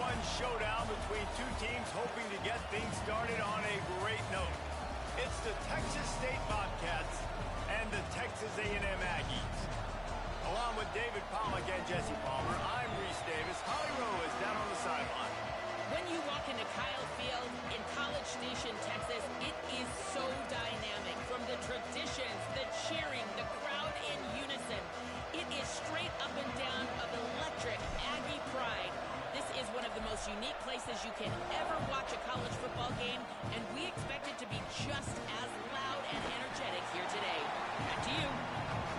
one showdown between two teams hoping to get things started on a great note. It's the Texas State Bobcats and the Texas A&M Aggies. Along with David Pollack and Jesse Palmer, I'm Reese Davis. Holly Rowe is down on the sideline. When you walk into Kyle Field in College Station, Texas, it is so dynamic. From the traditions, the cheering, the crowd in unison. It is straight up and down of electric Aggie pride. This is one of the most unique places you can ever watch a college football game, and we expect it to be just as loud and energetic here today. Back to you.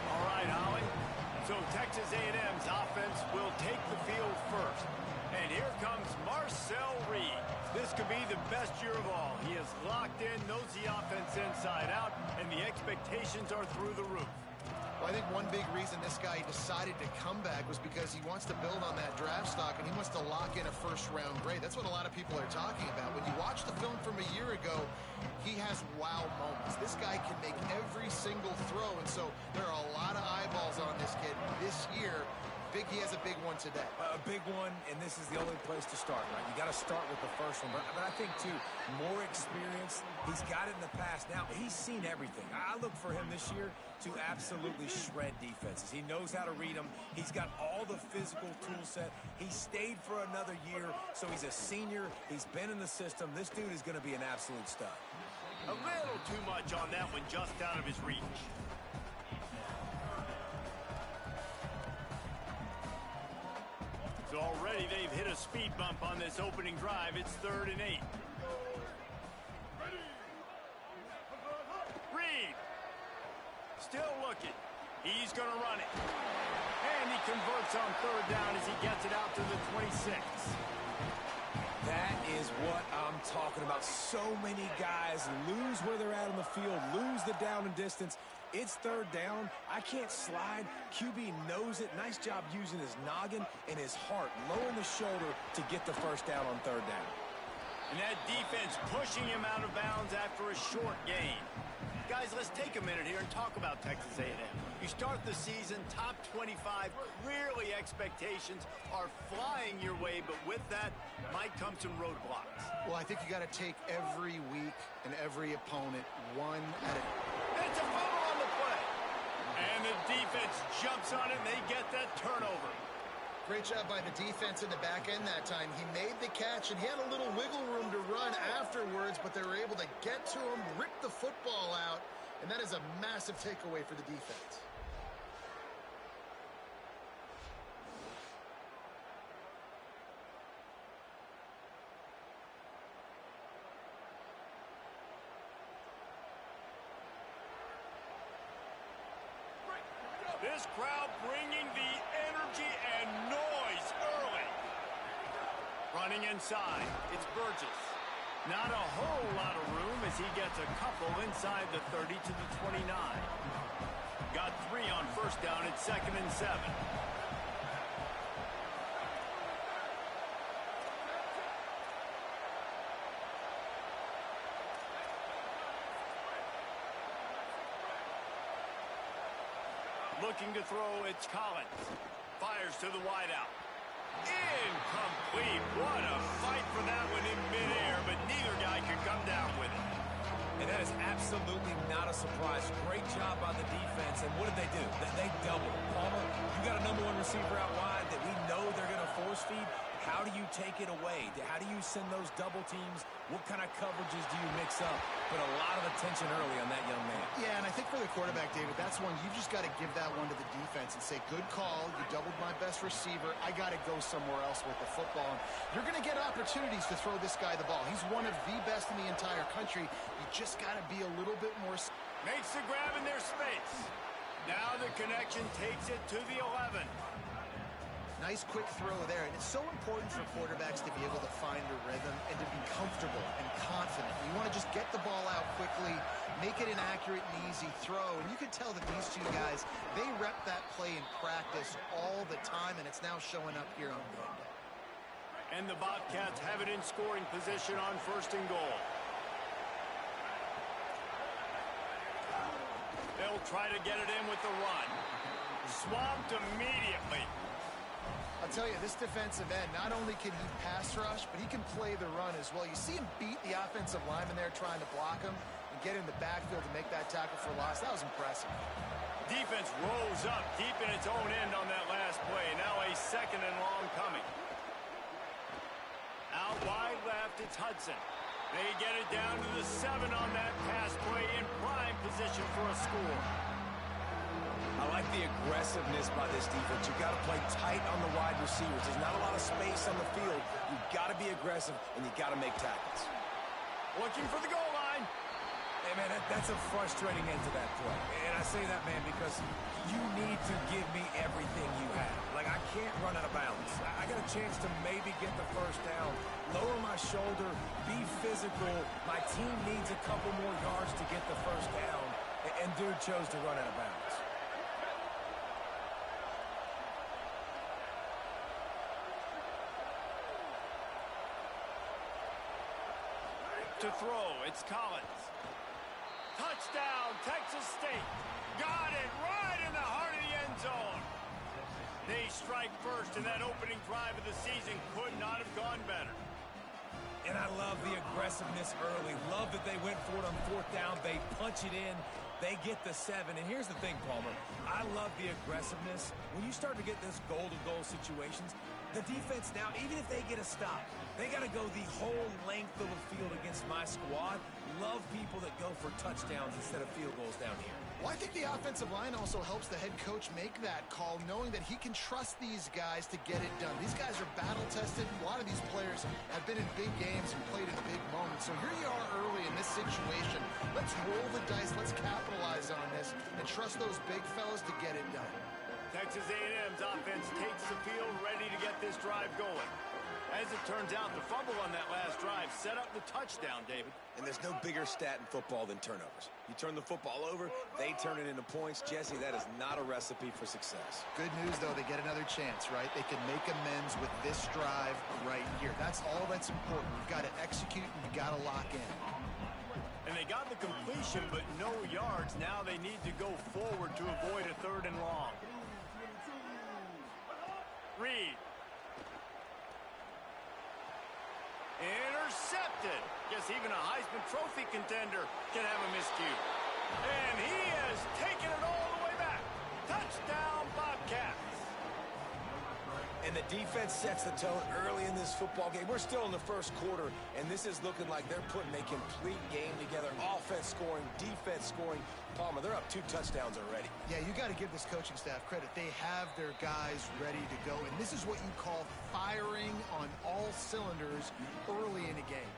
All right, Holly. So Texas A&M's offense will take the field first. And here comes Marcel Reed. This could be the best year of all. He is locked in, knows the offense inside out, and the expectations are through the roof. Well, I think one big reason this guy decided to come back was because he wants to build on that draft stock, and he wants to lock in a first-round grade. That's what a lot of people are talking about. When you watch the film from a year ago, he has wow moments. This guy can make every single throw, and so there are a lot of eyeballs on this kid this year. He has a big one today. A big one, and this is the only place to start, right? You got to start with the first one. But I think, too, more experience. He's got it in the past. Now, he's seen everything. I look for him this year to absolutely shred defenses. He knows how to read them. He's got all the physical tool set. He stayed for another year, so he's a senior. He's been in the system. This dude is going to be an absolute stud. A little too much on that one, just out of his reach. So already they've hit a speed bump on this opening drive. It's 3rd and 8. Reed. Still looking. He's going to run it. And he converts on 3rd down as he gets it out to the 26. That is what I'm talking about. So many guys lose where they're at on the field, lose the down and distance. It's 3rd down. I can't slide. QB knows it. Nice job using his noggin and his heart, lowering the shoulder to get the first down on 3rd down. And that defense pushing him out of bounds after a short gain. Guys, let's take a minute here and talk about Texas A&M. You start the season top 25. Clearly expectations are flying your way, but with that might come some roadblocks. Well, I think you got to take every week and every opponent one at a time. It's a fumble on the play. And the defense jumps on it, and they get that turnover. Great job by the defense in the back end that time. He made the catch, and he had a little wiggle room to run afterwards, but they were able to get to him, rip the football out, and that is a massive takeaway for the defense. This crowd bringing the energy and noise early. Running inside, it's Burgess. Not a whole lot of room as he gets a couple inside the 30 to the 29. Got 3 on 1st down. It's 2nd and 7. Looking to throw, it's Collins. Fires to the wideout. Incomplete. What a fight for that one in midair, but neither guy could come down with it. And that is absolutely not a surprise. Great job by the defense. And what did they do? They doubled. Palmer, you got a #1 receiver out wide that we know they're going to force feed. How do you take it away? How do you send those double teams? What kind of coverages do you mix up? But a lot of attention early on that young man. Yeah, and I think for the quarterback, David, that's one you just got to give that one to the defense and say, good call. You doubled my best receiver. I got to go somewhere else with the football. And you're going to get opportunities to throw this guy the ball. He's one of the best in the entire country. You just got to be a little bit more. Makes the grab in their space. Now the connection takes it to the 11. Nice quick throw there, and it's so important for quarterbacks to be able to find a rhythm and to be comfortable and confident. You want to just get the ball out quickly, make it an accurate and easy throw, and you can tell that these two guys, they rep that play in practice all the time, and it's now showing up here on game day. And the Bobcats have it in scoring position on 1st and goal. They'll try to get it in with the run. Swamped immediately. I'll tell you, this defensive end, not only can he pass rush, but he can play the run as well. You see him beat the offensive lineman there trying to block him and get in the backfield to make that tackle for loss. That was impressive. Defense rolls up deep in its own end on that last play. Now a 2nd and long coming. Out wide left, it's Hudson. They get it down to the 7 on that pass play in prime position for a score. I like the aggressiveness by this defense. You've got to play tight on the wide receivers. There's not a lot of space on the field. You've got to be aggressive, and you've got to make tackles. Looking for the goal line. Hey, man, that's a frustrating end to that play. And I say that, man, because you need to give me everything you have. Like, I can't run out of bounds. I got a chance to maybe get the first down, lower my shoulder, be physical. My team needs a couple more yards to get the first down, and dude chose to run out of bounds. To throw, it's Collins. Touchdown, Texas State. Got it right in the heart of the end zone. They strike first, and that opening drive of the season could not have gone better. And I love the aggressiveness early. Love that they went for it on 4th down. They punch it in. They get the 7. And here's the thing, Palmer. I love the aggressiveness. When you start to get this goal-to-goal situations, the defense now, even if they get a stop, they got to go the whole length of the field against my squad. Love people that go for touchdowns instead of field goals down here. Well, I think the offensive line also helps the head coach make that call, knowing that he can trust these guys to get it done. These guys are battle-tested. A lot of these players have been in big games and played in big moments. So here you are early in this situation. Let's roll the dice. Let's capitalize on this and trust those big fellas to get it done. Texas A&M's offense takes the field, ready to get this drive going. As it turns out, the fumble on that last drive set up the touchdown, David. And there's no bigger stat in football than turnovers. You turn the football over, they turn it into points. Jesse, that is not a recipe for success. Good news, though, they get another chance, right? They can make amends with this drive right here. That's all that's important. You've got to execute and you've got to lock in. And they got the completion, but no yards. Now they need to go forward to avoid a 3rd and long. Reed. Intercepted. Guess even a Heisman Trophy contender can have a miscue. And he has taken it all the way back. Touchdown, Bobcats. And the defense sets the tone early in this football game. We're still in the first quarter, and this is looking like they're putting a complete game together. Offense scoring, defense scoring. Palmer, they're up 2 touchdowns already. Yeah, you got to give this coaching staff credit. They have their guys ready to go, and this is what you call firing on all cylinders early in a game.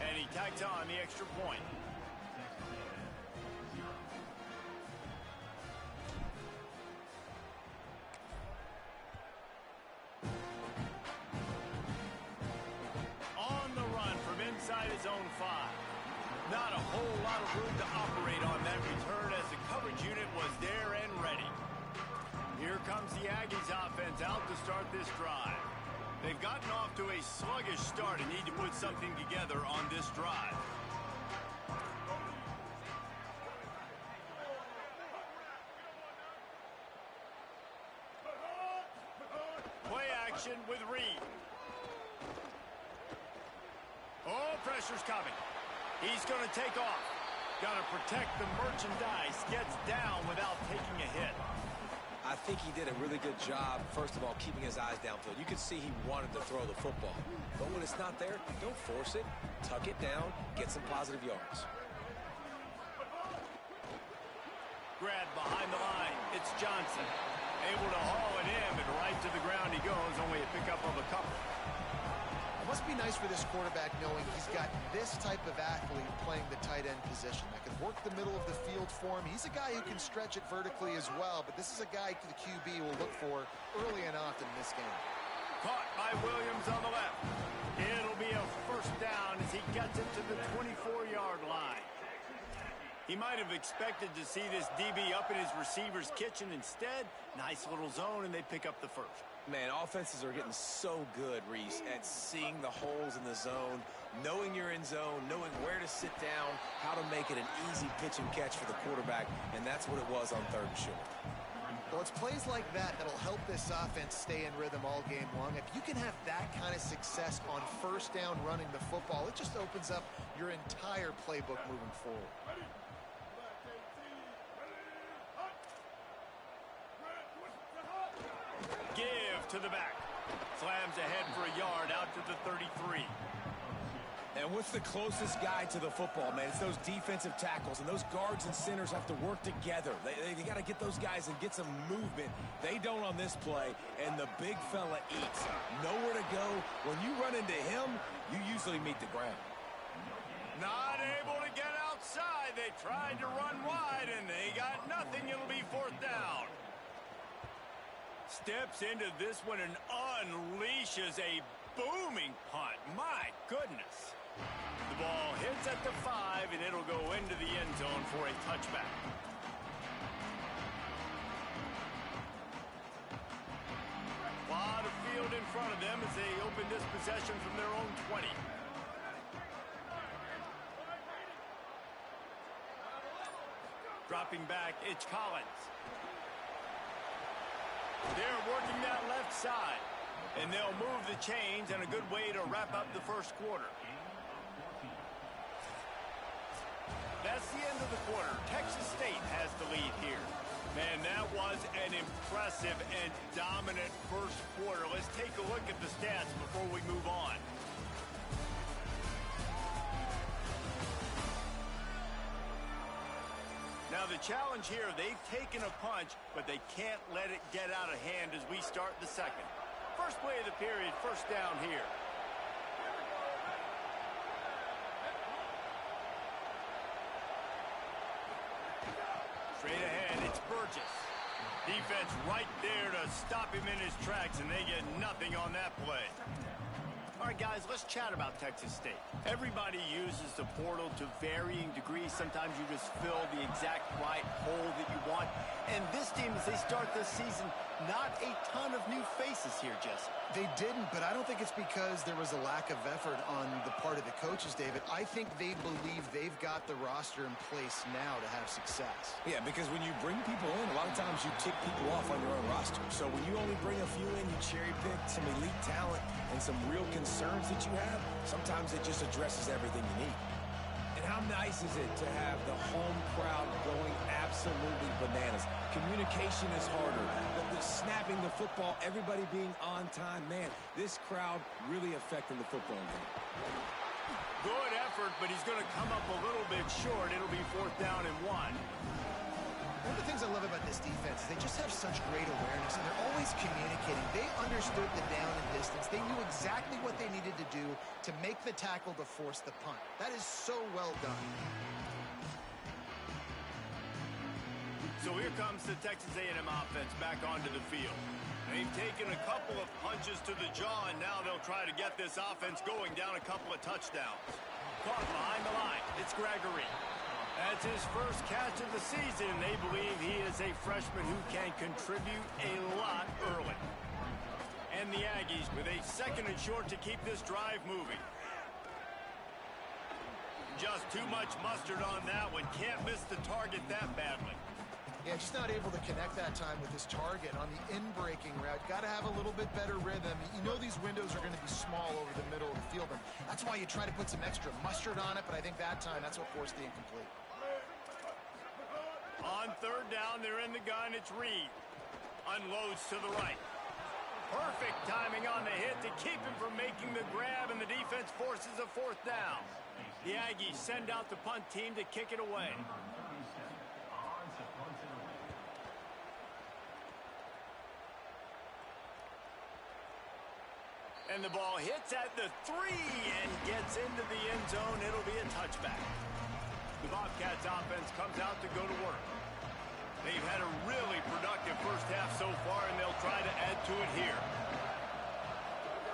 And he tags on the extra point. On the run from inside his own 5. Not a whole lot of room to operate on that return as the coverage unit was there and ready. Here comes the Aggies offense out to start this drive. They've gotten off to a sluggish start and need to put something together on this drive. Play action with Reed. Oh, pressure's coming. He's going to take off. Got to protect the merchandise. Gets down without taking a hit. I think he did a really good job, first of all, keeping his eyes downfield. You could see he wanted to throw the football. But when it's not there, don't force it. Tuck it down. Get some positive yards. Grab behind the line. It's Johnson. Able to haul it in, but right to the ground he goes. Only a pickup of a couple. It must be nice for this quarterback knowing he's got this type of athlete playing the tight end position that can work the middle of the field for him. He's a guy who can stretch it vertically as well, but this is a guy the QB will look for early and often in this game. Caught by Williams on the left. It'll be a first down as he gets it to the 24-yard line. He might have expected to see this DB up in his receiver's kitchen. Instead, nice little zone, and they pick up the first. Man, offenses are getting so good, Reese, at seeing the holes in the zone, knowing you're in zone, knowing where to sit down, how to make it an easy pitch and catch for the quarterback, and that's what it was on 3rd and short. Well, it's plays like that that'll help this offense stay in rhythm all game long. If you can have that kind of success on first down running the football, it just opens up your entire playbook moving forward. Give to the back. Slams ahead for a yard out to the 33. And what's the closest guy to the football, man? It's those defensive tackles, and those guards and centers have to work together. They got to get those guys and get some movement. They don't on this play, and the big fella eats. Nowhere to go. When you run into him, you usually meet the ground. Not able to get outside. They tried to run wide, and they got nothing. It'll be fourth down. Steps into this one and unleashes a booming punt. My goodness. The ball hits at the 5, and it'll go into the end zone for a touchback. Lot of field in front of them as they open this possession from their own 20. Dropping back, it's Collins. They're working that left side, and they'll move the chains, and a good way to wrap up the first quarter. That's the end of the quarter. Texas State has the lead here. Man, that was an impressive and dominant first quarter. Let's take a look at the stats before we move on. Now the challenge here, they've taken a punch, but they can't let it get out of hand as we start the second. First play of the period, first down here. Straight ahead, it's Burgess. Defense right there to stop him in his tracks, and they get nothing on that play. All right, guys, let's chat about Texas State. Everybody uses the portal to varying degrees. Sometimes you just fill the exact right hole that you want. And this team, as they start this season, not a ton of new faces here, Jesse. They didn't, but I don't think it's because there was a lack of effort on the part of the coaches, David. I think they believe they've got the roster in place now to have success. Yeah, because when you bring people in, a lot of times you tick people off on your own roster. So when you only bring a few in, you cherry pick some elite talent and some real concerns that you have, sometimes it just addresses everything you need. And how nice is it to have the home crowd going absolutely bananas? Communication is harder. The snapping the football, everybody being on time. Man, this crowd really affecting the football game. Good effort, but he's going to come up a little bit short. It'll be fourth down and 1. One of the things I love about this defense is they just have such great awareness, and they're always communicating. They understood the down and distance. They knew exactly what they needed to do to make the tackle to force the punt. That is so well done. So here comes the Texas A&M offense back onto the field. They've taken a couple of punches to the jaw, and now they'll try to get this offense going down a couple of touchdowns. Caught behind the line. It's Gregory. That's his first catch of the season, and they believe he is a freshman who can contribute a lot early. And the Aggies with a second and short to keep this drive moving. Just too much mustard on that one. Can't miss the target that badly. Yeah, just not able to connect that time with his target on the in-breaking route. Got to have a little bit better rhythm. You know these windows are going to be small over the middle of the field, and that's why you try to put some extra mustard on it, but I think that time that's what forced the incomplete. On third down, they're in the gun. It's Reed. Unloads to the right. Perfect timing on the hit to keep him from making the grab, and the defense forces a fourth down. The Aggies send out the punt team to kick it away. And the ball hits at the 3 and gets into the end zone. It'll be a touchback. The Bobcats offense comes out to go to work. They've had a really productive first half so far, and they'll try to add to it here.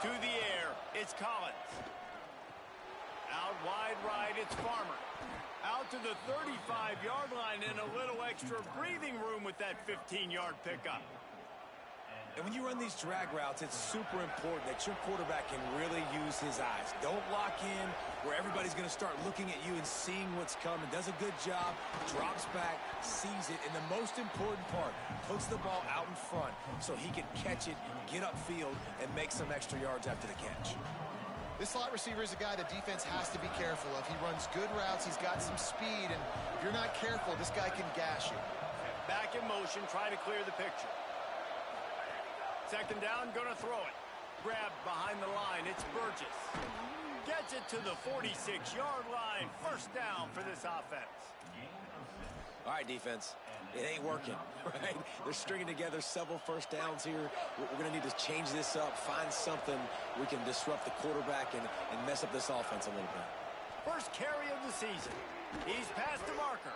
To the air, it's Collins. Out wide right, it's Farmer. Out to the 35-yard line, and a little extra breathing room with that 15-yard pickup. And when you run these drag routes, it's super important that your quarterback can really use his eyes. Don't lock in where everybody's going to start looking at you and seeing what's coming. Does a good job, drops back, sees it, and the most important part, puts the ball out in front so he can catch it, get upfield, and make some extra yards after the catch. This slot receiver is a guy the defense has to be careful of. He runs good routes, he's got some speed, and if you're not careful, this guy can gash you. Back in motion, try to clear the picture. Second down, gonna throw it. Grabbed behind the line, it's Burgess. Gets it to the 46-yard line. First down for this offense. All right, defense. It ain't working, right? They're stringing together several first downs here. We're going to need to change this up, find something we can disrupt the quarterback and mess up this offense a little bit. First carry of the season. He's past the marker.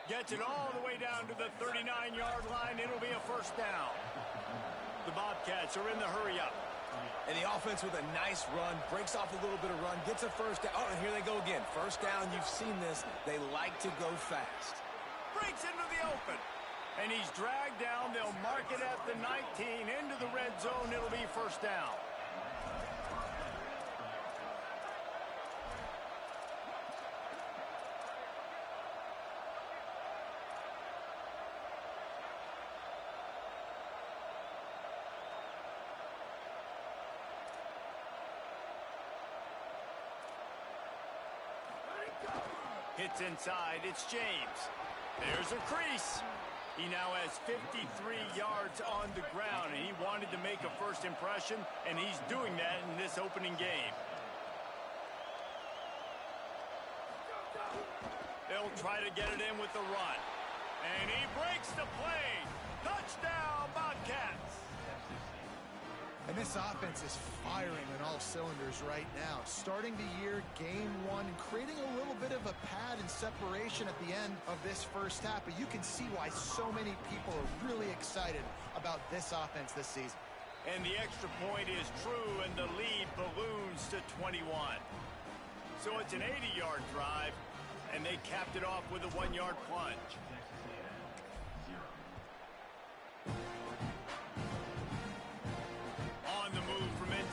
Gets it all the way down to the 39-yard line. It'll be a first down. The Bobcats are in the hurry-up. And the offense with a nice run, breaks off a little bit of run, gets a first down. Oh, and here they go again. First down, you've seen this. They like to go fast. Breaks into the open. And he's dragged down. They'll mark it at the 19. Into the red zone. It'll be first down. Hits inside, it's James. There's a crease. He now has 53 yards on the ground, and he wanted to make a first impression, and he's doing that in this opening game. They'll try to get it in with the run. And he breaks the play. Touchdown, Bobcats. And this offense is firing on all cylinders right now. Starting the year, game one, and creating a little bit of a pad and separation at the end of this first half. But you can see why so many people are really excited about this offense this season. And the extra point is true, and the lead balloons to 21. So it's an 80-yard drive, and they capped it off with a 1-yard plunge.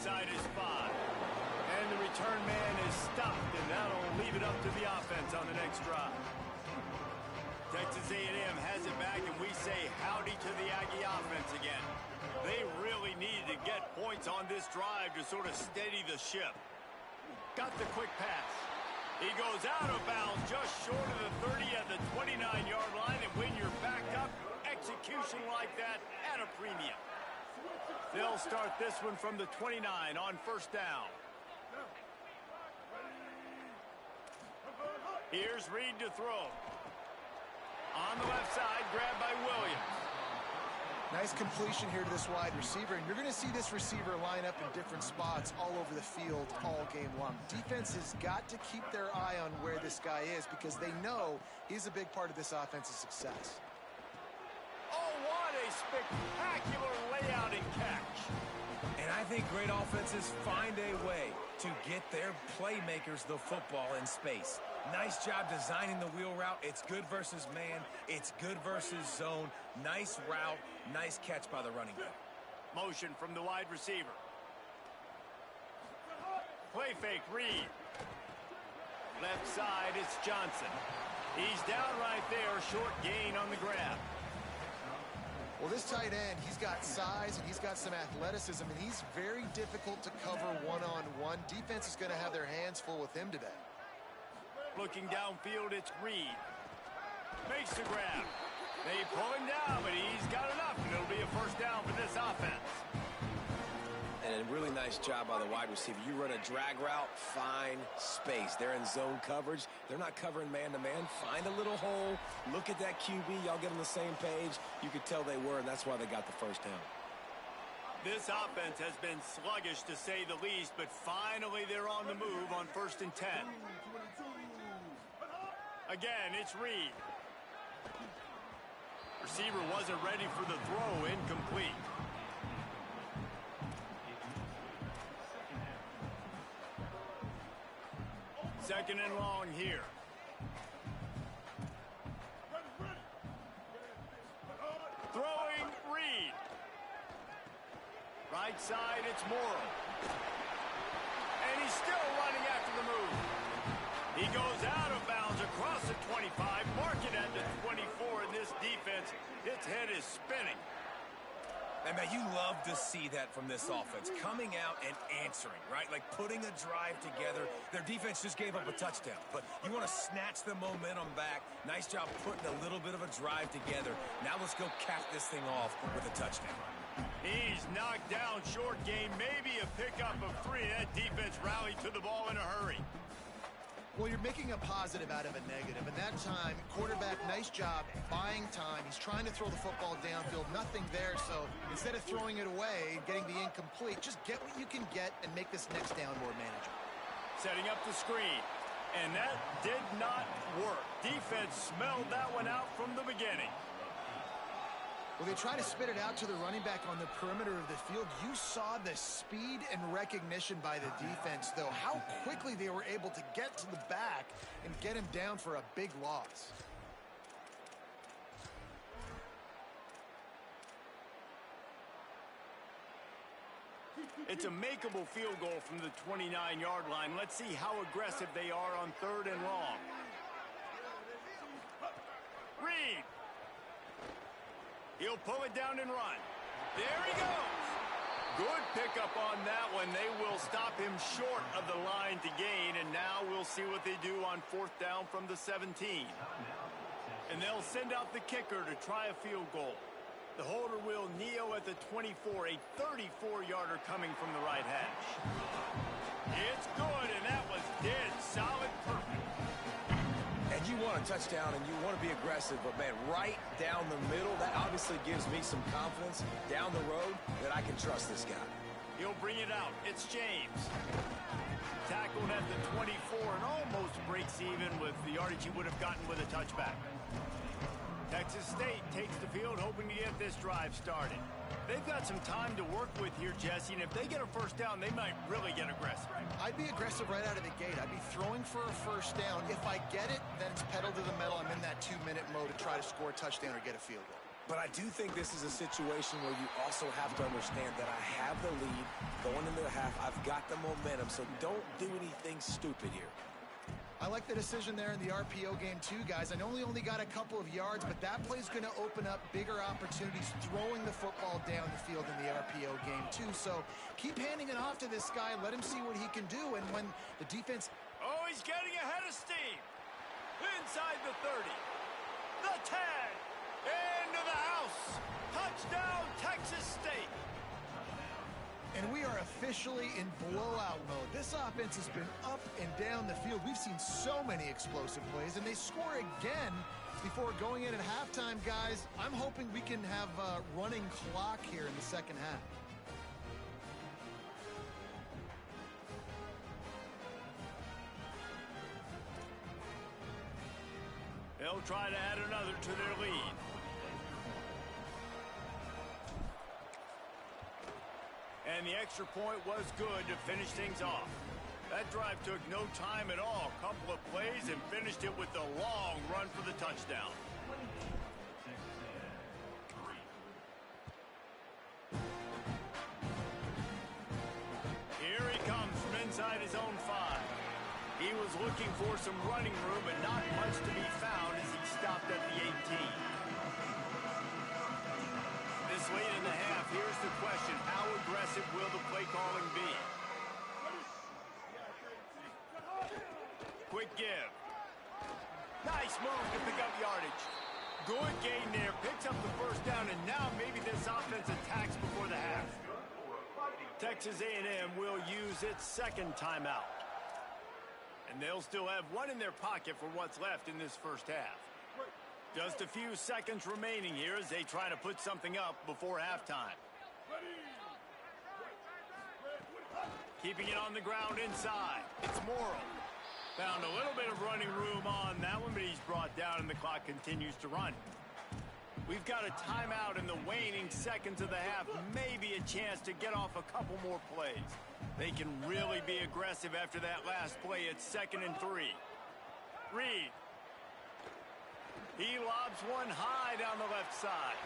Inside his spot. And the return man is stopped, and that'll leave it up to the offense on the next drive. Texas A&M has it back, and we say howdy to the Aggie offense again. They really needed to get points on this drive to sort of steady the ship. Got the quick pass. He goes out of bounds just short of the 30 at the 29-yard line, and when you're backed up, execution like that at a premium. They'll start this one from the 29 on first down. Here's Reed to throw. On the left side, grabbed by Williams. Nice completion here to this wide receiver, and you're going to see this receiver line up in different spots all over the field all game long. Defense has got to keep their eye on where this guy is because they know he's a big part of this offense's success. Oh, what a spectacular layout and catch. And I think great offenses find a way to get their playmakers the football in space. Nice job designing the wheel route. It's good versus man. It's good versus zone. Nice route. Nice catch by the running back. Motion from the wide receiver. Play fake, Reed. Left side, it's Johnson. He's down right there, short gain on the grab. Well, this tight end, he's got size and he's got some athleticism, and he's very difficult to cover one-on-one. Defense is going to have their hands full with him today. Looking downfield, it's Reed. Makes the grab. They pull him down, but he's got enough, and it'll be a first down for this offense. And a really nice job by the wide receiver. You run a drag route, find space. They're in zone coverage. They're not covering man-to-man. Find a little hole. Look at that QB. Y'all get on the same page. You could tell they were, and that's why they got the first down. This offense has been sluggish, to say the least, but finally they're on the move on 1st and 10. Again, it's Reed. Receiver wasn't ready for the throw, incomplete. Second and long here. Throwing Reed. right side, it's Morrow. And he's still running after the move. He goes out of bounds across the 25, marking at the 24, and this defense, its head is spinning. And, man, you love to see that from this offense, coming out and answering, right? Like putting a drive together. Their defense just gave up a touchdown, but you want to snatch the momentum back. Nice job putting a little bit of a drive together. Now let's go cap this thing off with a touchdown. He's knocked down short game, maybe a pickup of 3. That defense rallied to the ball in a hurry. Well, you're making a positive out of a negative, and that time, quarterback, nice job buying time. He's trying to throw the football downfield, nothing there, so instead of throwing it away and getting the incomplete, just get what you can get and make this next down more manageable. Setting up the screen, and that did not work. Defense smelled that one out from the beginning. Well, they try to spit it out to the running back on the perimeter of the field. You saw the speed and recognition by the defense, though. How quickly they were able to get to the back and get him down for a big loss. It's a makeable field goal from the 29-yard line. Let's see how aggressive they are on 3rd and long. Reed. He'll pull it down and run. There he goes. Good pickup on that one. They will stop him short of the line to gain, and now we'll see what they do on 4th down from the 17. And they'll send out the kicker to try a field goal. The holder will kneel at the 24, a 34-yarder coming from the right hash. It's good, and that was dead solid perfect. And you want a touchdown and you want to be aggressive, but, man, right down the middle, that obviously gives me some confidence down the road that I can trust this guy. He'll bring it out. It's James. Tackled at the 24 and almost breaks even with the yardage he would have gotten with a touchback. Texas State takes the field, hoping to get this drive started. They've got some time to work with here, Jesse, and if they get a first down, they might really get aggressive. I'd be aggressive right out of the gate. I'd be throwing for a first down. If I get it, then it's pedal to the metal. I'm in that 2-minute mode to try to score a touchdown or get a field goal. But I do think this is a situation where you also have to understand that I have the lead going into the half. I've got the momentum, so don't do anything stupid here. I like the decision there in the RPO game too, guys. I know he only got a couple of yards, but that play's going to open up bigger opportunities throwing the football down the field in the RPO game too. So keep handing it off to this guy. Let him see what he can do. And when the defense... Oh, he's getting ahead of steam. Inside the 30. The tag. Into the house. Touchdown, Texas State. And we are officially in blowout mode. This offense has been up and down the field. We've seen so many explosive plays, and they score again before going in at halftime, guys. I'm hoping we can have a running clock here in the second half. They'll try to add another to their lead. And the extra point was good to finish things off. That drive took no time at all. A couple of plays and finished it with the long run for the touchdown. Here he comes from inside his own 5. He was looking for some running room, but not much to be found as he stopped at the 18. This late in the half, here's the question. How aggressive will the play calling be? Quick give. Nice move to pick up yardage. Good gain there. Picks up the first down, and now maybe this offense attacks before the half. Texas A&M will use its second timeout. And they'll still have one in their pocket for what's left in this first half. Just a few seconds remaining here as they try to put something up before halftime. Keeping it on the ground inside. It's Morrow. Found a little bit of running room on that one, but he's brought down and the clock continues to run. We've got a timeout in the waning seconds of the half. Maybe a chance to get off a couple more plays. They can really be aggressive after that last play. It's 2nd and 3. Reed. He lobs one high down the left side.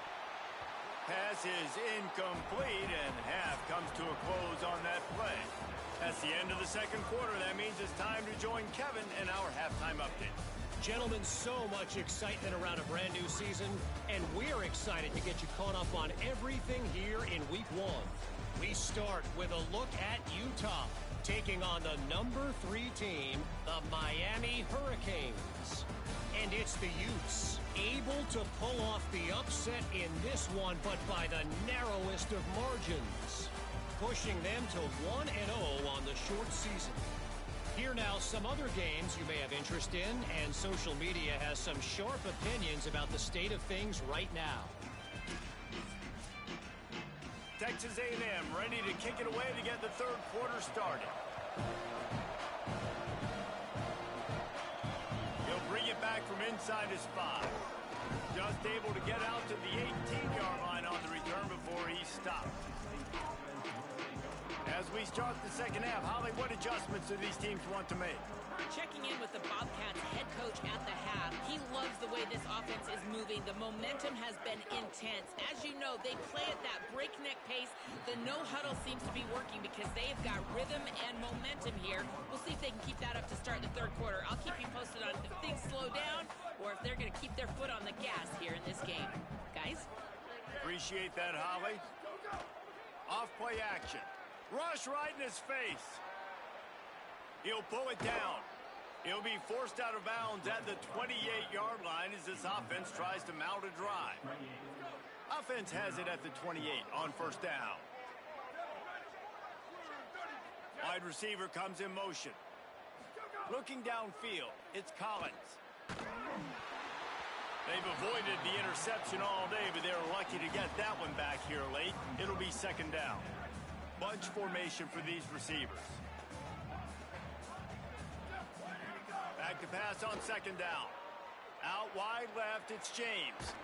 Pass is incomplete, and half comes to a close on that play. That's the end of the second quarter. That means it's time to join Kevin in our halftime update. Gentlemen, so much excitement around a brand new season, and we're excited to get you caught up on everything here in Week 1. We start with a look at Utah, taking on the number 3 team, the Miami Hurricanes. And it's the Utes, able to pull off the upset in this one, but by the narrowest of margins, pushing them to 1-0 on the short season. Here now, some other games you may have interest in, and social media has some sharp opinions about the state of things right now. Texas A&M ready to kick it away to get the third quarter started. He'll bring it back from inside his 5. Just able to get out to the 18-yard line on the return before he stopped. As we start the second half, Holly, what adjustments do these teams want to make? Checking in with the Bobcats head coach at the half. He loves the way this offense is moving. The momentum has been intense. As you know, they play at that breakneck pace. The no-huddle seems to be working because they've got rhythm and momentum here. We'll see if they can keep that up to start the third quarter. I'll keep you posted on if things slow down or if they're going to keep their foot on the gas here in this game. Guys? Appreciate that, Holly. Off-play action. Rush right in his face. He'll pull it down. He'll be forced out of bounds at the 28-yard line as this offense tries to mount a drive. Offense has it at the 28 on first down. Wide receiver comes in motion. Looking downfield, it's Collins. They've avoided the interception all day, but they're lucky to get that one back here late. It'll be second down. Bunch formation for these receivers. Back to pass on second down. Out wide left, it's James.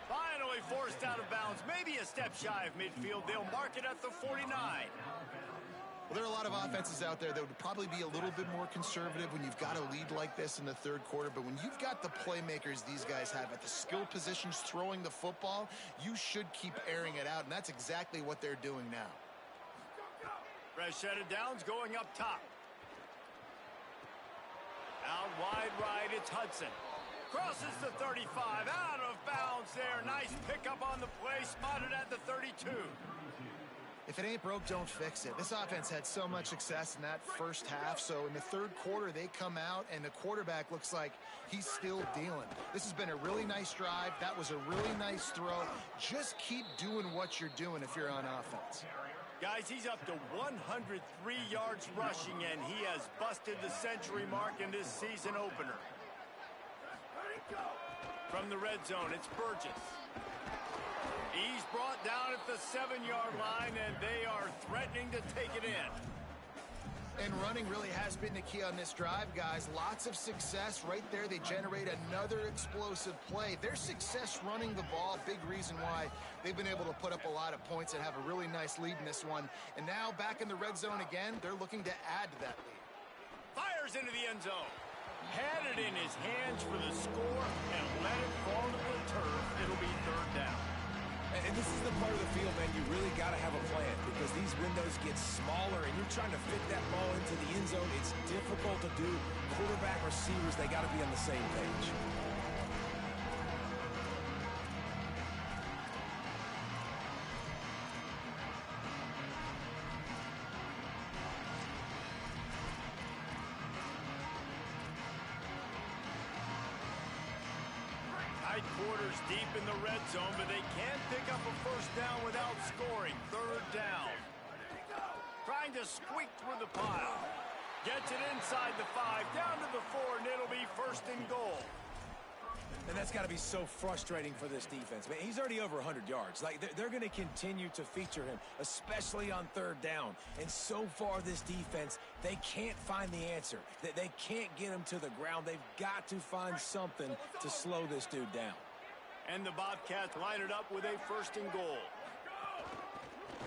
Finally forced out of bounds. Maybe a step shy of midfield. They'll mark it at the 49. Well, there are a lot of offenses out there that would probably be a little bit more conservative when you've got a lead like this in the third quarter. But when you've got the playmakers these guys have at the skill positions throwing the football, you should keep airing it out. And that's exactly what they're doing now. Fresh set of downs going up top. Out wide right, it's Hudson. Crosses the 35, out of bounds there. Nice pickup on the play, spotted at the 32. If it ain't broke, don't fix it. This offense had so much success in that first half, so in the third quarter, they come out, and the quarterback looks like he's still dealing. This has been a really nice drive. That was a really nice throw. Just keep doing what you're doing if you're on offense. Guys, he's up to 103 yards rushing, and he has busted the century mark in this season opener. From the red zone, it's Burgess. He's brought down at the 7-yard line, and they are threatening to take it in. And running really has been the key on this drive, guys. Lots of success right there. They generate another explosive play. Their success running the ball, big reason why they've been able to put up a lot of points and have a really nice lead in this one. And now back in the red zone again, they're looking to add to that lead. Fires into the end zone. Had it in his hands for the score and let it fall to the turf. It'll be third down. And this is the part of the field, man, you really got to have a plan because these windows get smaller and you're trying to fit that ball into the end zone. It's difficult to do. Quarterback, receivers, they got to be on the same page. Quarters deep in the red zone, but they can't pick up a first down without scoring. Third down. Trying to squeak through the pile. Gets it inside the 5, down to the 4, and it'll be first and goal. And that's got to be so frustrating for this defense. Man, he's already over 100 yards. Like, they're going to continue to feature him, especially on third down. And so far, this defense, they can't find the answer. They can't get him to the ground. They've got to find something to slow this dude down. And the Bobcats line it up with a first and goal.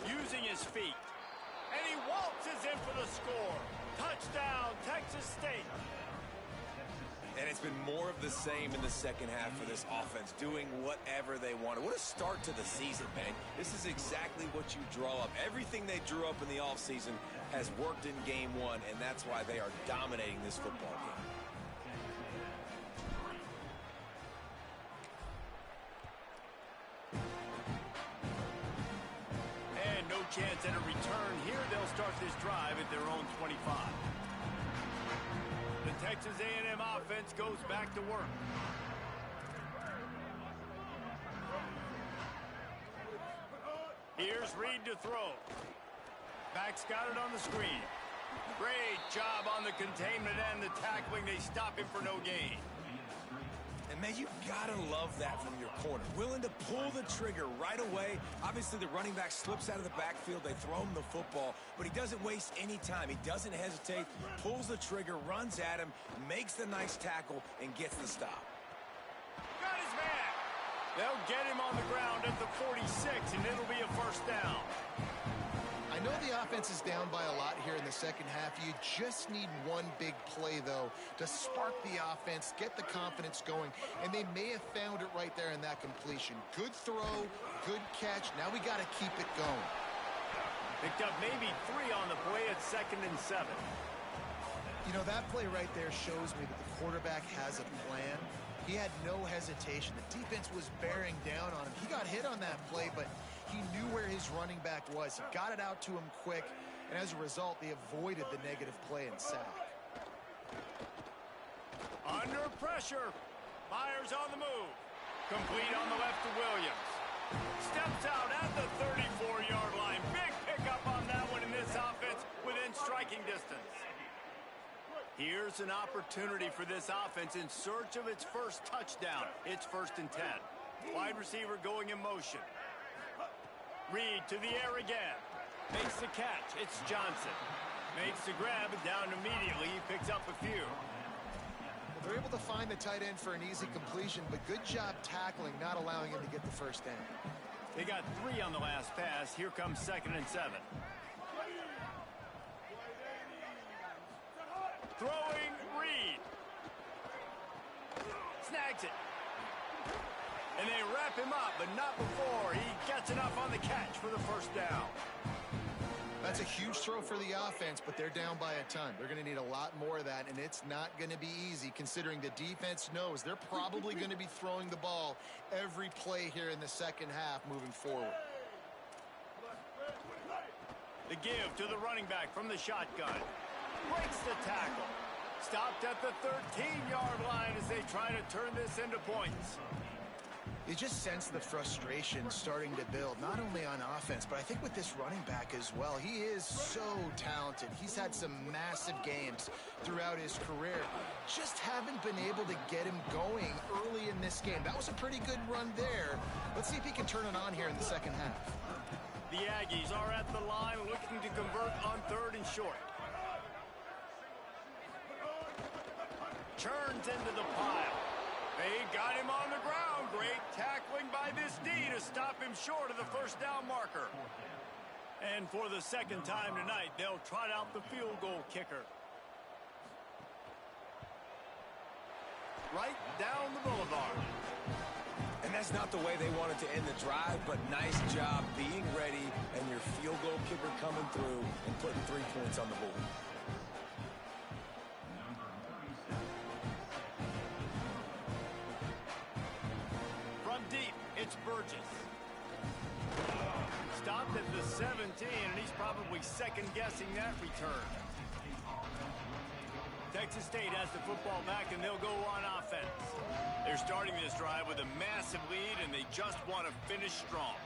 Using his feet. And he waltzes in for the score. Touchdown, Texas State. And it's been more of the same in the second half for this offense, doing whatever they wanted. What a start to the season, man. This is exactly what you draw up. Everything they drew up in the offseason has worked in game one, and that's why they are dominating this football game. And no chance at a return here. They'll start this drive at their own 25. The Texas A&M offense goes back to work. Here's Reed to throw. Back's got it on the screen. Great job on the containment and the tackling. They stop him for no gain. And, man, you got to love that from your corner. Willing to pull the trigger right away. Obviously, the running back slips out of the backfield. They throw him the football, but he doesn't waste any time. He doesn't hesitate, pulls the trigger, runs at him, makes the nice tackle, and gets the stop. Got his man. They'll get him on the ground at the 46, and it'll be a first down. I know the offense is down by a lot here in the second half. You just need one big play, though, to spark the offense, get the confidence going, and they may have found it right there in that completion. Good throw, good catch. Now we got to keep it going. Picked up maybe 3 on the play at 2nd and 7. You know, that play right there shows me that the quarterback has a plan. He had no hesitation. The defense was bearing down on him. He got hit on that play, but he knew where his running back was. He got it out to him quick, and as a result, they avoided the negative play and sack. Under pressure. Myers on the move. Complete on the left to Williams. Steps out at the 34-yard line. Big pickup on that one in this offense within striking distance. Here's an opportunity for this offense in search of its first touchdown. It's 1st and 10. Wide receiver going in motion. Reed to the air again. Makes the catch. It's Johnson. Makes the grab and down immediately. He picks up a few. Well, they're able to find the tight end for an easy completion, but good job tackling, not allowing him to get the first down. They got 3 on the last pass. Here comes 2nd and 7. Throwing Reed. Snags it. And they wrap him up, but not before he gets enough on the catch for the first down. That's a huge throw for the offense, but they're down by a ton. They're going to need a lot more of that, and it's not going to be easy considering the defense knows they're probably going to be throwing the ball every play here in the second half moving forward. The give to the running back from the shotgun. Breaks the tackle. Stopped at the 13-yard line as they try to turn this into points. You just sense the frustration starting to build, not only on offense, but I think with this running back as well. He is so talented. He's had some massive games throughout his career. Just haven't been able to get him going early in this game. That was a pretty good run there. Let's see if he can turn it on here in the second half. The Aggies are at the line looking to convert on 3rd and short. Churns into the pile. They got him on the ground. Great tackling by this D to stop him short of the first down marker. And for the 2nd time tonight, they'll trot out the field goal kicker. Right down the boulevard. And that's not the way they wanted to end the drive, but nice job being ready and your field goal kicker coming through and putting 3 points on the board. It's Burgess. Stopped at the 17, and he's probably second-guessing that return. Texas State has the football back, and they'll go on offense. They're starting this drive with a massive lead, and they just want to finish strong.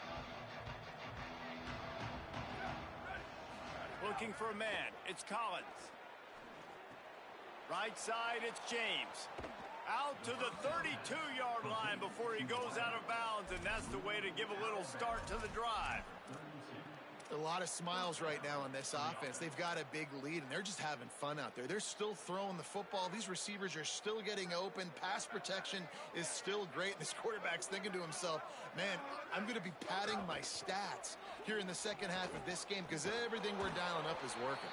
Looking for a man. It's Collins. Right side, it's James. Out to the 32-yard line before he goes out of bounds, and that's the way to give a little start to the drive. A lot of smiles right now on this offense. They've got a big lead, and they're just having fun out there. They're still throwing the football. These receivers are still getting open. Pass protection is still great. This quarterback's thinking to himself, man, I'm going to be padding my stats here in the second half of this game because everything we're dialing up is working.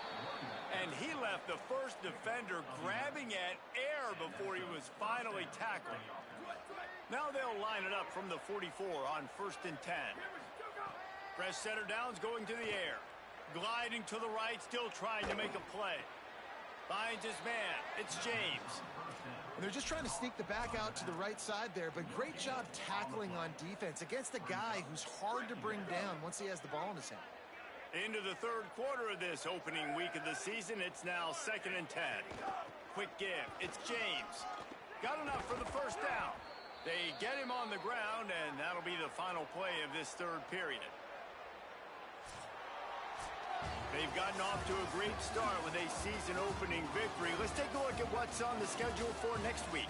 And he left the first defender grabbing at air hour before he was finally tackled. Now they'll line it up from the 44 on 1st and 10. Fresh center downs going to the air. Gliding to the right, still trying to make a play. Finds his man. It's James. And they're just trying to sneak the back out to the right side there, but great job tackling on defense against a guy who's hard to bring down once he has the ball in his hand. Into the third quarter of this opening week of the season, it's now 2nd and 10. Quick give. It's James. Got enough for the first down. They get him on the ground, and that'll be the final play of this third period. They've gotten off to a great start with a season-opening victory. Let's take a look at what's on the schedule for next week.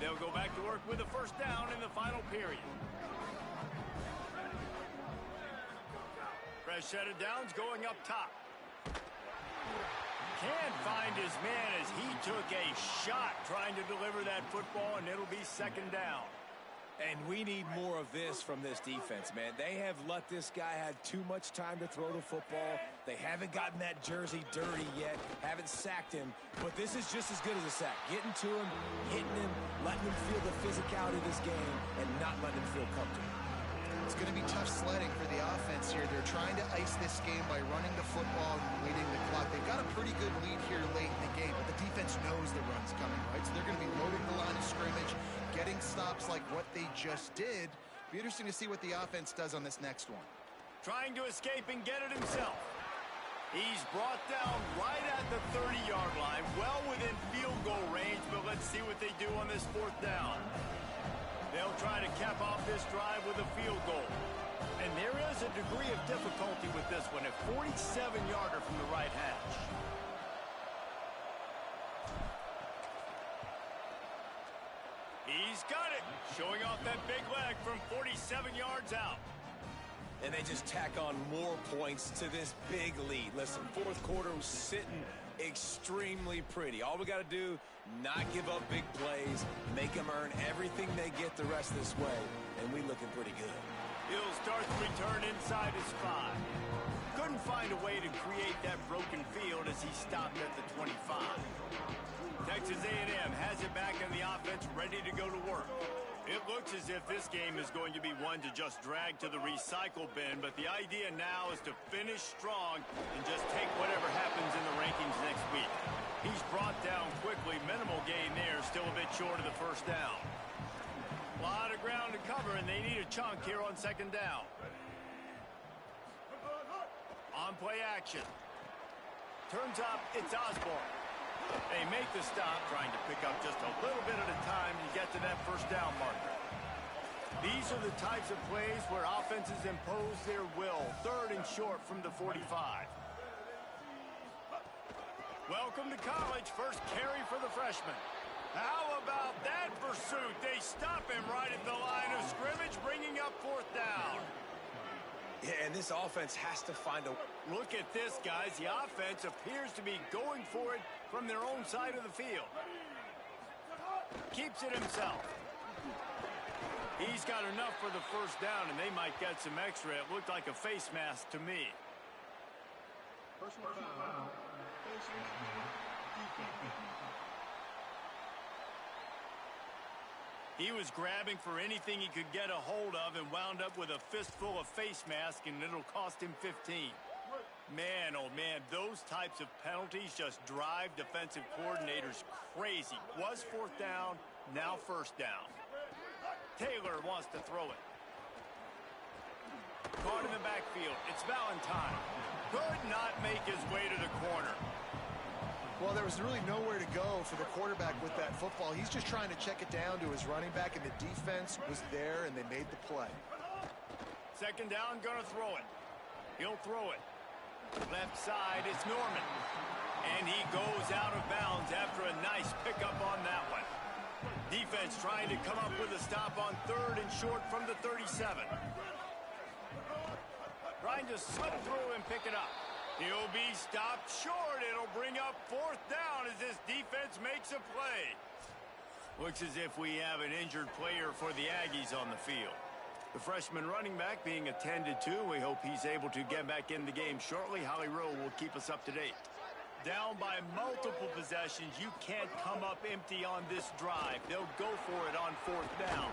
They'll go back to work with a first down in the final period. Fresh set of downs going up top. Can't find his man as he took a shot trying to deliver that football, and it'll be 2nd down. And we need more of this from this defense, man. They have let this guy have too much time to throw the football. They haven't gotten that jersey dirty yet, haven't sacked him, but this is just as good as a sack. Getting to him, hitting him, letting him feel the physicality of this game, and not letting him feel comfortable. It's going to be tough sledding for the offense here. They're trying to ice this game by running the football and waiting the clock. They've got a pretty good lead here late in the game, but the defense knows the run's coming, right? So they're going to be loading the line of scrimmage, getting stops like what they just did. Be interesting to see what the offense does on this next one. Trying to escape and get it himself. He's brought down right at the 30-yard line, well within field goal range, but let's see what they do on this 4th down. They'll try to cap off this drive with a field goal. And there is a degree of difficulty with this one, a 47-yarder from the right hash. He's got it, showing off that big leg from 47 yards out. And they just tack on more points to this big lead. Listen, 4th quarter was sitting extremely pretty. All we got to do, not give up big plays, make them earn everything they get the rest of this way, and we looking pretty good. He'll start the return inside his 5. Couldn't find a way to create that broken field as he stopped at the 25. Texas A&M has it back in the offense, ready to go to work. It looks as if this game is going to be one to just drag to the recycle bin, but the idea now is to finish strong and just take whatever happens in the rankings next week. He's brought down quickly, minimal gain there, still a bit short of the first down. A lot of ground to cover, and they need a chunk here on 2nd down. On play action. Turns up, it's Osborne. They make the stop, trying to pick up just a little bit at a time to get to that first down marker. These are the types of plays where offenses impose their will. 3rd and short from the 45. Welcome to college. First carry for the freshman. How about that pursuit? They stop him right at the line of scrimmage, bringing up 4th down. Yeah, and this offense has to find a... Look at this, guys. The offense appears to be going for it from their own side of the field. Keeps it himself. He's got enough for the first down, and they might get some extra. It looked like a face mask to me. Personal foul. He was grabbing for anything he could get a hold of and wound up with a fistful of face mask, and it'll cost him 15. Man, oh man, those types of penalties just drive defensive coordinators crazy. Was 4th down, now 1st down. Taylor wants to throw it. Caught in the backfield. It's Valentine. Could not make his way to the corner. Well, there was really nowhere to go for the quarterback with that football. He's just trying to check it down to his running back, and the defense was there, and they made the play. 2nd down, gonna throw it. He'll throw it. Left side, it's Norman. And he goes out of bounds after a nice pickup on that one. Defense trying to come up with a stop on 3rd and short from the 37. Trying to slip through and pick it up. He'll be stopped short. It'll bring up 4th down as this defense makes a play. Looks as if we have an injured player for the Aggies on the field. The freshman running back being attended to. We hope he's able to get back in the game shortly. Holly Rowe will keep us up to date. Down by multiple possessions, you can't come up empty on this drive. They'll go for it on 4th down.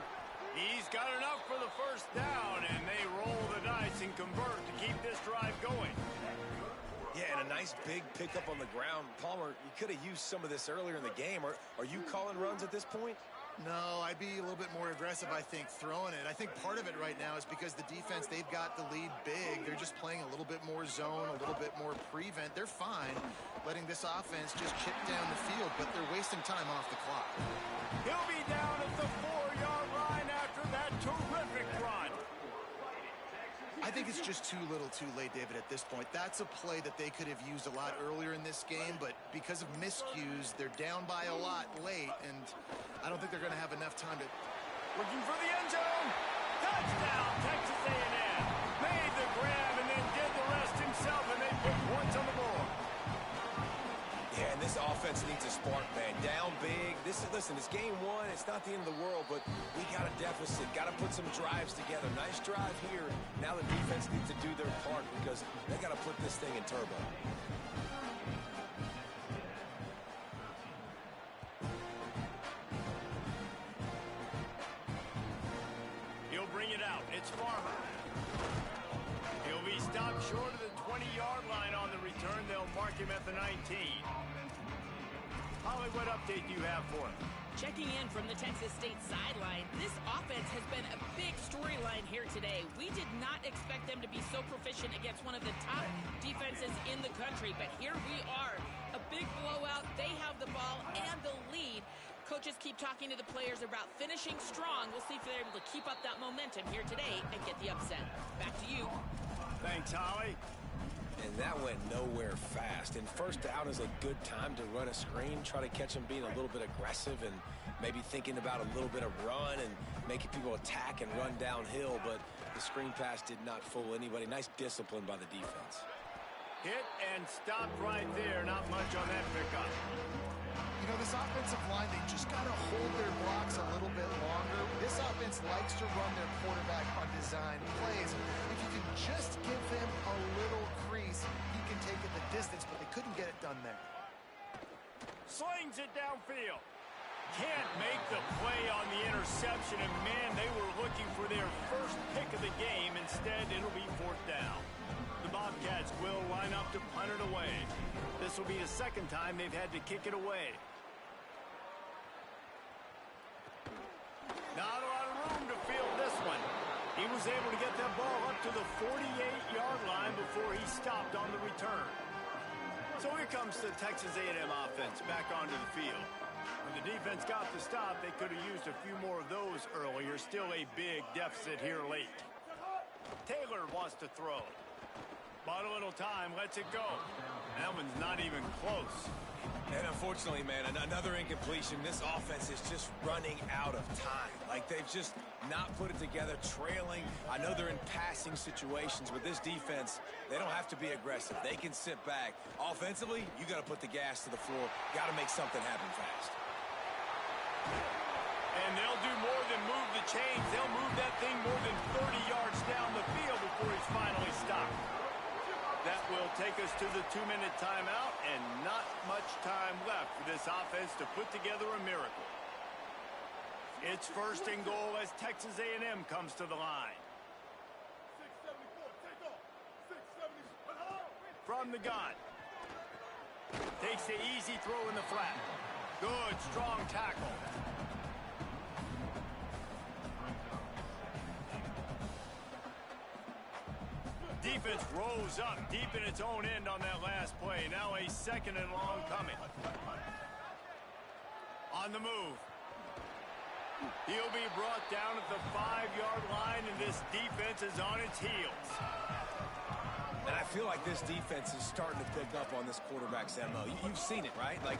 He's got enough for the 1st down, and they roll the dice and convert to keep this drive going. Yeah, and a nice big pickup on the ground. Palmer, you could have used some of this earlier in the game. Are you calling runs at this point? No, I'd be a little bit more aggressive, I think, throwing it. I think part of it right now is because the defense, they've got the lead big. They're just playing a little bit more zone, a little bit more prevent. They're fine letting this offense just chip down the field, but they're wasting time off the clock. He'll be down at the 4-yard line after that terrific run. I think it's just too little too late, David, at this point. That's a play that they could have used a lot earlier in this game, but because of miscues, they're down by a lot late, and I don't think they're going to have enough time to... Looking for the end zone. Touchdown, Texas A&M. Made the grab and then did the rest himself, and they put points on the board. Yeah, and this offense needs a spark, man. Down big. Listen, it's game 1. It's not the end of the world, but we got a deficit. Got to put some drives together. Nice drive here. Now the defense needs to do their part because they got to put this thing in turbo. He'll bring it out. It's Farmer. He'll be stopped short of the 20-yard line on the return. They'll mark him at the 19. Holly, what update do you have for him? Checking in from the Texas State sideline, this offense has been a big storyline here today. We did not expect them to be so proficient against one of the top defenses in the country, but here we are. A big blowout. They have the ball and the lead. Coaches keep talking to the players about finishing strong. We'll see if they're able to keep up that momentum here today and get the upset. Back to you. Thanks, Holly. And that went nowhere fast. And 1st down is a good time to run a screen, try to catch them being a little bit aggressive and maybe thinking about a little bit of run and making people attack and run downhill. But the screen pass did not fool anybody. Nice discipline by the defense. Hit and stopped right there. Not much on that pickup. You know, this offensive line, they just got to hold their blocks a little bit longer. This offense likes to run their quarterback on design plays. If you can just give him a little crease, he can take it the distance, but they couldn't get it done there. Slings it downfield. Can't make the play on the interception, and man, they were looking for their first pick of the game. Instead, it'll be 4th down. The Bobcats will line up to punt it away. This will be the 2nd time they've had to kick it away. Not a lot of room to field this one. He was able to get that ball up to the 48-yard line before he stopped on the return. So here comes the Texas A&M offense back onto the field. When the defense got the stop, they could have used a few more of those earlier. Still a big deficit here late. Taylor wants to throw. Bought a little time, lets it go. That one's not even close. And unfortunately, man, another incompletion. This offense is just running out of time. Like, they've just not put it together, trailing. I know they're in passing situations, but this defense, they don't have to be aggressive. They can sit back. Offensively, you got to put the gas to the floor. Got to make something happen fast. And they'll do more than move the chains. They'll move that thing more than 30 yards down the field before he's finally stopped. That will take us to the 2-minute timeout, and not much time left for this offense to put together a miracle. It's 1st and goal as Texas A&M comes to the line. From the gun. Takes the easy throw in the flat. Good, strong tackle. Defense rose up deep in its own end on that last play. Now a 2nd and long coming. On the move. He'll be brought down at the 5-yard line, and this defense is on its heels. And I feel like this defense is starting to pick up on this quarterback's MO. You've seen it, right? Like,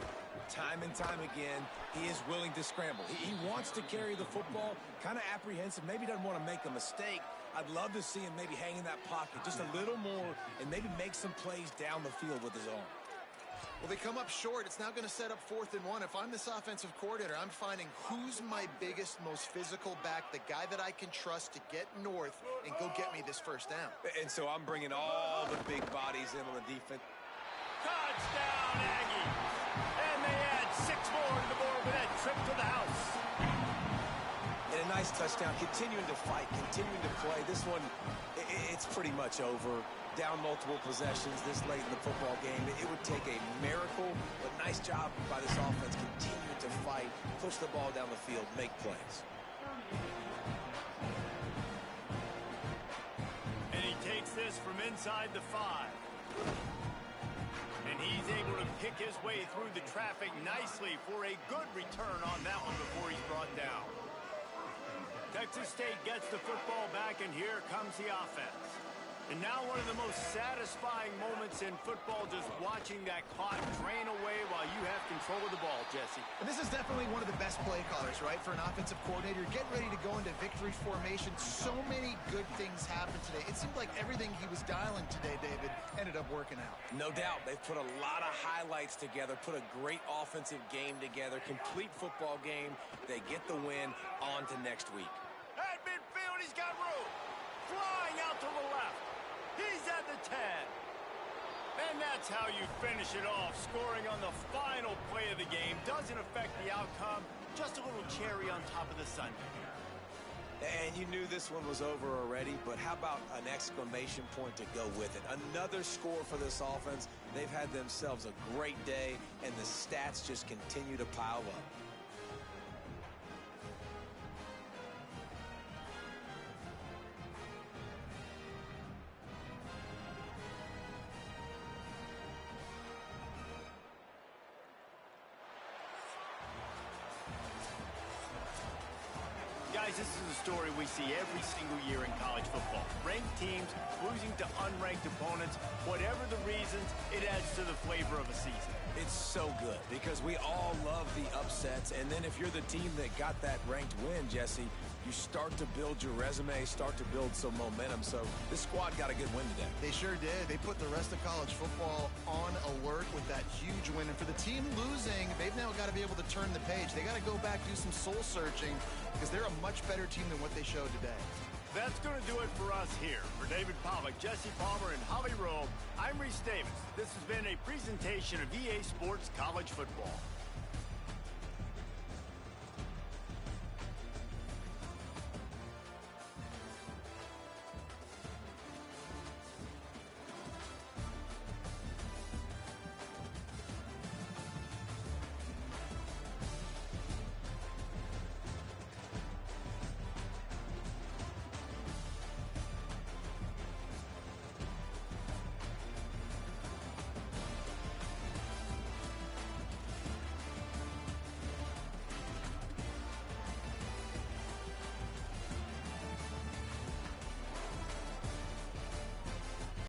time and time again, he is willing to scramble. He wants to carry the football, kind of apprehensive, maybe doesn't want to make a mistake. I'd love to see him maybe hang in that pocket just a little more and maybe make some plays down the field with his arm. Well, they come up short. It's now going to set up 4th and 1. If I'm this offensive coordinator, I'm finding who's my biggest, most physical back, the guy that I can trust to get north and go get me this first down. And so I'm bringing all the big bodies in on the defense. Touchdown, Aggies! And they add 6 more to the board with that trip to the house. And a nice touchdown, continuing to fight, continuing to play. This one, it's pretty much over. Down multiple possessions this late in the football game. It would take a miracle, but nice job by this offense continuing to fight, push the ball down the field, make plays. And he takes this from inside the 5. And he's able to pick his way through the traffic nicely for a good return on that one before he's brought down. Texas State gets the football back, and here comes the offense. And now one of the most satisfying moments in football, just watching that clock drain away while you have control of the ball, Jesse. And this is definitely one of the best play callers, right, for an offensive coordinator. Get ready to go into victory formation. So many good things happened today. It seemed like everything he was dialing today, David, ended up working out. No doubt. They've put a lot of highlights together, put a great offensive game together, complete football game. They get the win. On to next week. At midfield, he's got room. Flying out to the left. He's at the 10. And that's how you finish it off. Scoring on the final play of the game doesn't affect the outcome. Just a little cherry on top of the sundae. And you knew this one was over already, but how about an exclamation point to go with it? Another score for this offense. They've had themselves a great day, and the stats just continue to pile up. Guys, this is a story we see every single year in college football. Ranked teams losing to unranked opponents. Whatever the reasons, it adds to the flavor of a season. It's so good because we all love the upsets. And then if you're the team that got that ranked win, Jesse, you start to build your resume, start to build some momentum. So this squad got a good win today. They sure did. They put the rest of college football on alert with that huge win. And for the team losing, they've now got to be able to turn the page. They got to go back, do some soul searching, because they're a much better team than what they showed today. That's going to do it for us here. For David Pollack, Jesse Palmer, and Holly Rowe, I'm Reese Davis. This has been a presentation of EA Sports College Football.